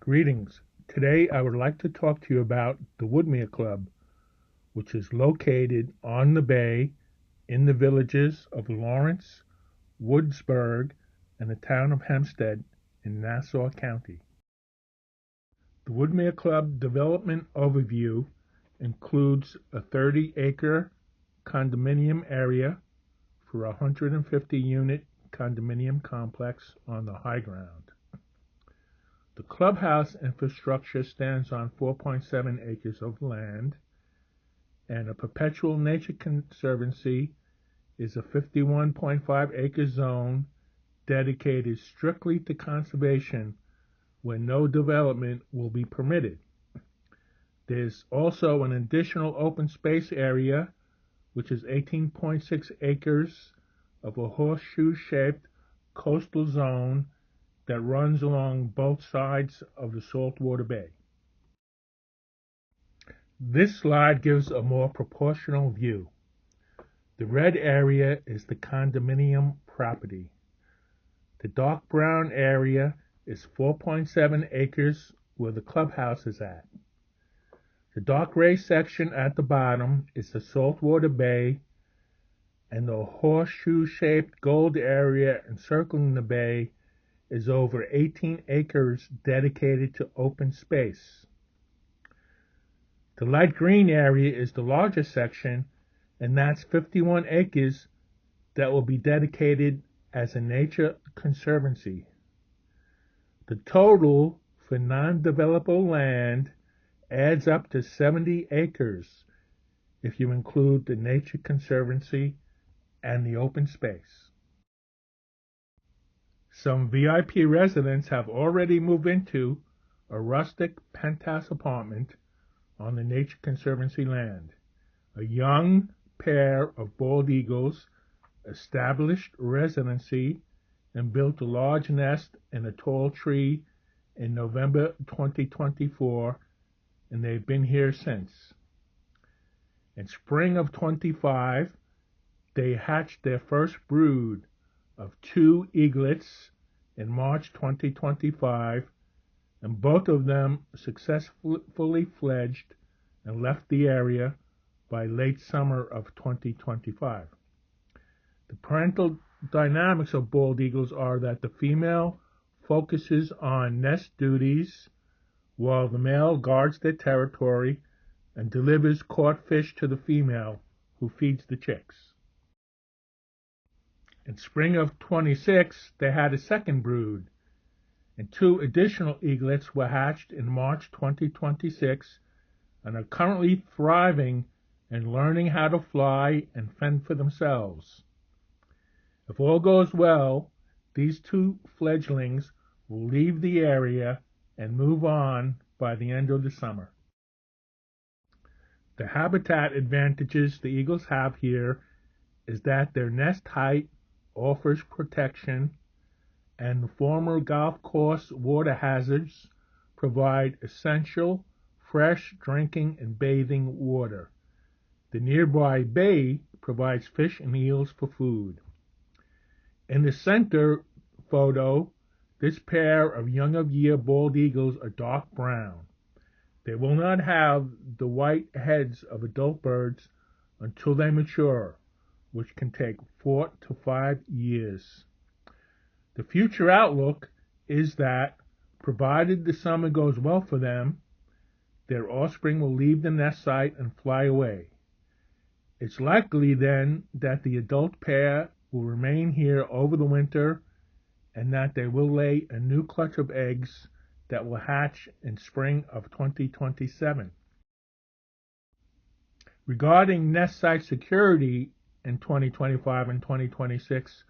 Greetings. Today I would like to talk to you about the Woodmere Club, which is located on the bay in the villages of Lawrence, Woodsburgh, and the Town of Hempstead in Nassau County. The Woodmere Club development overview includes a 30-acre condominium area for a 150-unit condominium complex on the high ground. The clubhouse infrastructure stands on 4.7 acres of land, and a perpetual nature conservancy is a 51.5-acre zone dedicated strictly to conservation where no development will be permitted. There's also an additional open space area, which is 18.6 acres of a horseshoe-shaped coastal zone that runs along both sides of the saltwater bay. This slide gives a more proportional view. The red area is the condominium property. The dark brown area is 4.7 acres where the clubhouse is at. The dark gray section at the bottom is the saltwater bay, and the horseshoe-shaped gold area encircling the bay is over 18 acres dedicated to open space. The light green area is the largest section, and that's 51 acres that will be dedicated as a nature conservancy. The total for non-developable land adds up to 70 acres if you include the nature conservancy and the open space. Some VIP residents have already moved into a rustic penthouse apartment on the Nature Conservancy land. A young pair of bald eagles established residency and built a large nest in a tall tree in November 2024, and they've been here since. In spring of 25, they hatched their first brood of 2 eaglets in March 2025, and both of them successfully fledged and left the area by late summer of 2025. The parental dynamics of bald eagles are that the female focuses on nest duties while the male guards their territory and delivers caught fish to the female, who feeds the chicks. In spring of 26, they had a second brood, and 2 additional eaglets were hatched in March 2026 and are currently thriving and learning how to fly and fend for themselves. If all goes well, these 2 fledglings will leave the area and move on by the end of the summer. The habitat advantages the eagles have here is that their nest height offers protection, and the former golf course water hazards provide essential fresh drinking and bathing water. The nearby bay provides fish and eels for food. In the center photo, this pair of young-of-year bald eagles are dark brown. They will not have the white heads of adult birds until they mature, which can take 4 to 5 years. The future outlook is that, provided the summer goes well for them, their offspring will leave the nest site and fly away. It's likely then that the adult pair will remain here over the winter and that they will lay a new clutch of eggs that will hatch in spring of 2027. Regarding nest site security in 2025 and 2026,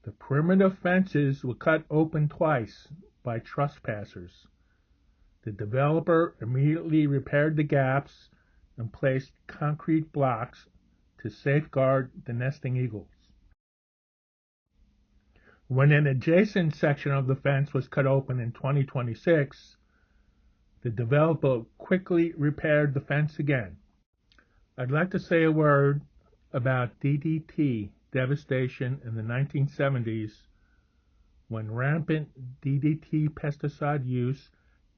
the perimeter fences were cut open twice by trespassers. The developer immediately repaired the gaps and placed concrete blocks to safeguard the nesting eagles. When an adjacent section of the fence was cut open in 2026, the developer quickly repaired the fence again. I'd like to say a word about DDT devastation in the 1970s, when rampant DDT pesticide use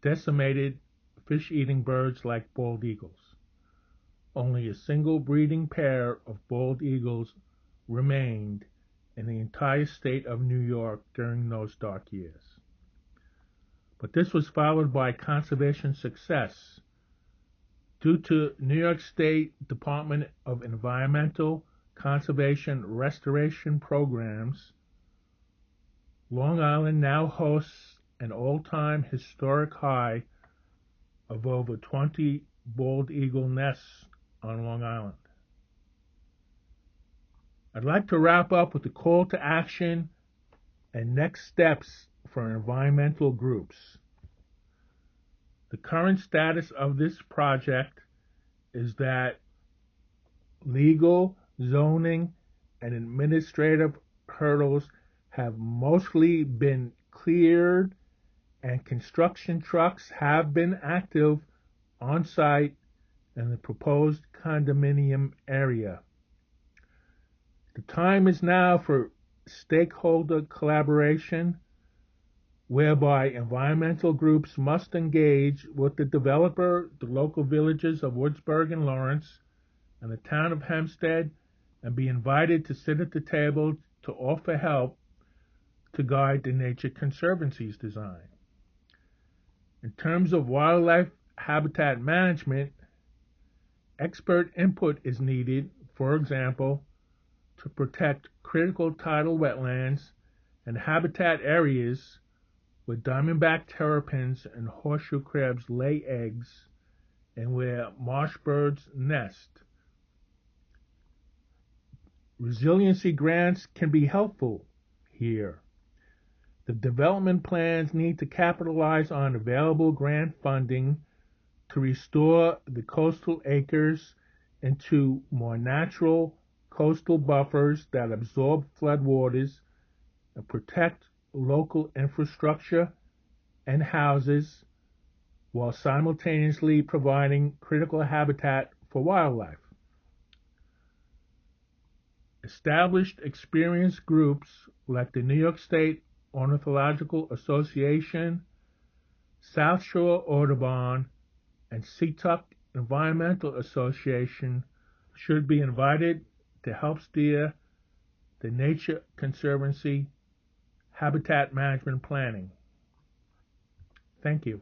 decimated fish-eating birds like bald eagles. Only a single breeding pair of bald eagles remained in the entire state of New York during those dark years. But this was followed by conservation success. Due to New York State Department of Environmental Conservation Restoration programs, Long Island now hosts an all-time historic high of over 20 bald eagle nests on Long Island. I'd like to wrap up with a call to action and next steps for environmental groups. The current status of this project is that legal, zoning, and administrative hurdles have mostly been cleared and construction trucks have been active on site in the proposed condominium area. The time is now for stakeholder collaboration, whereby environmental groups must engage with the developer, the local villages of Woodsburgh and Lawrence, and the Town of Hempstead, and be invited to sit at the table to offer help to guide the Nature Conservancy's design. In terms of wildlife habitat management, expert input is needed, for example, to protect critical tidal wetlands and habitat areas where diamondback terrapins and horseshoe crabs lay eggs and where marsh birds nest. Resiliency grants can be helpful here. The development plans need to capitalize on available grant funding to restore the coastal acres into more natural coastal buffers that absorb floodwaters and protect local infrastructure and houses while simultaneously providing critical habitat for wildlife. Established experienced groups like the New York State Ornithological Association, South Shore Audubon, and Seatuck Environmental Association should be invited to help steer the Nature Conservancy habitat management planning. Thank you.